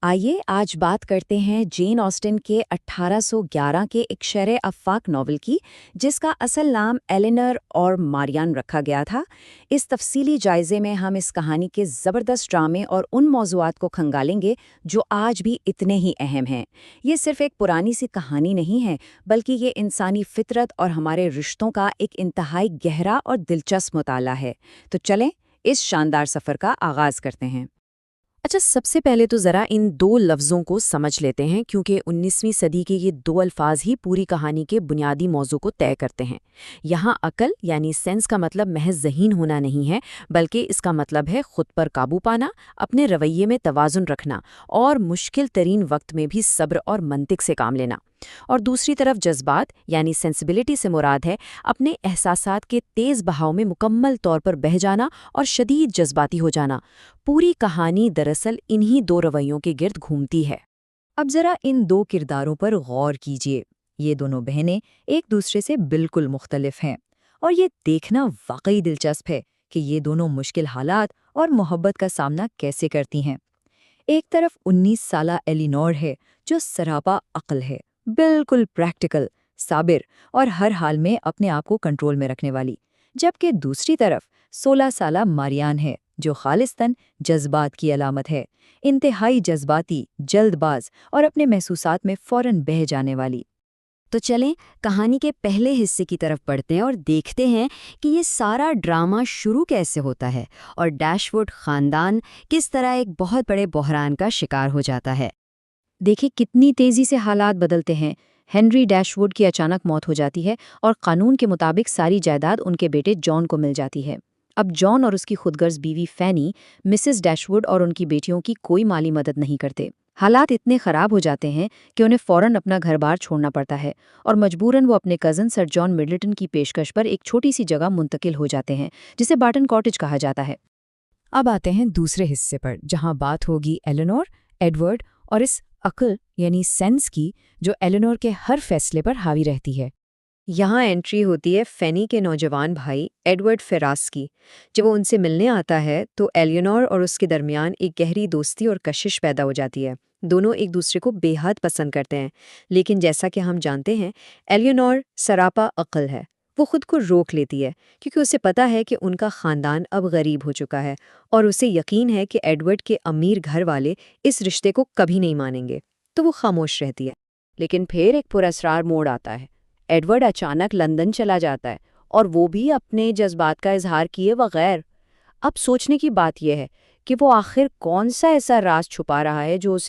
आइए आज बात करते हैं जेन ऑस्टन के 1811 के एक शरह अफ़ाक नॉवल की, जिसका असल नाम एलिनर और मारियान रखा गया था। इस तफसीली जायजे में हम इस कहानी के ज़बरदस्त ड्रामे और उन मौज़ूआत को खंगालेंगे जो आज भी इतने ही अहम हैं। ये सिर्फ एक पुरानी सी कहानी नहीं है, बल्कि ये इंसानी फितरत और हमारे रिश्तों का एक इंतहाई गहरा और दिलचस्प मुताला है। तो चलें इस शानदार सफ़र का आगाज़ करते हैं। अच्छा, सबसे पहले तो ज़रा इन दो लफ्ज़ों को समझ लेते हैं, क्योंकि 19वीं सदी के ये दो अल्फाज ही पूरी कहानी के बुनियादी मौजू को तय करते हैं। यहाँ अकल यानी सेंस का मतलब महज ज़हीन होना नहीं है, बल्कि इसका मतलब है खुद पर काबू पाना, अपने रवैये में तवाज़ुन रखना और मुश्किल तरीन वक्त में भी सब्र और मंतिक से काम लेना। और दूसरी तरफ जज्बात यानी सेंसिबिलिटी से मुराद है अपने एहसासात के तेज़ बहाव में मुकम्मल तौर पर बह जाना और शदीद जज्बाती हो जाना। पूरी कहानी दरअसल इन्हीं दो रवैयों के गिर्द घूमती है। अब जरा इन दो किरदारों पर गौर कीजिए। ये दोनों बहनें एक दूसरे से बिल्कुल मुख्तलिफ हैं और ये देखना वाकई दिलचस्प है कि ये दोनों मुश्किल हालात और मोहब्बत का सामना कैसे करती हैं। एक तरफ 19 साला एलिनोर है जो सरापा अक्ल है, बिल्कुल प्रैक्टिकल, साबिर और हर हाल में अपने आप को कंट्रोल में रखने वाली, जबकि दूसरी तरफ 16 साला मारियान है जो खालिस्तन जज्बात की अलामत है, इंतहाई जज्बाती, जल्दबाज और अपने महसूसात में फौरन बह जाने वाली। तो चलें कहानी के पहले हिस्से की तरफ बढ़ते हैं और देखते हैं कि ये सारा ड्रामा शुरू कैसे होता है और डैशवुड खानदान किस तरह एक बहुत बड़े बहरान का शिकार हो जाता है। देखिए कितनी तेजी से हालात बदलते हैं। हेनरी डैशवुड की अचानक मौत हो जाती है और कानून के मुताबिक सारी जायदाद उनके बेटे जॉन को मिल जाती है। अब जॉन और उसकी खुदगर्ज बीवी फैनी मिसेस डैशवुड और उनकी बेटियों की कोई माली मदद नहीं करते। हालात इतने खराब हो जाते हैं कि उन्हें फौरन अपना घर बार छोड़ना पड़ता है और मजबूरन वो अपने कज़न सर जॉन मिडलटन की पेशकश पर एक छोटी सी जगह मुंतकिल हो जाते हैं, जिसे बार्टन कॉटेज कहा जाता है। अब आते हैं दूसरे हिस्से पर, जहां बात होगी एलिनोर, एडवर्ड और इस अक्ल यानी सेंस की, जो एलिनोर के हर फैसले पर हावी रहती है। यहाँ एंट्री होती है फैनी के नौजवान भाई एडवर्ड फेरास की। जब वो उनसे मिलने आता है तो एलियोनोर और उसके दरमियान एक गहरी दोस्ती और कशिश पैदा हो जाती है। दोनों एक दूसरे को बेहद पसंद करते हैं, लेकिन जैसा कि हम जानते हैं एलियोनोर सरापा अक्ल है। वो खुद को रोक लेती है क्योंकि उसे पता है कि उनका ख़ानदान अब गरीब हो चुका है और उसे यकीन है कि एडवर्ड के अमीर घर वाले इस रिश्ते को कभी नहीं मानेंगे, तो वो खामोश रहती है। लेकिन फिर एक पुरस्कार मोड़ आता है। एडवर्ड अचानक लंदन चला जाता है और वो भी अपने जज्बात का इजहार किए बगैर। अब सोचने की बात यह है कि वो आखिर कौन सा ऐसा राज छुपा रहा है जो उसे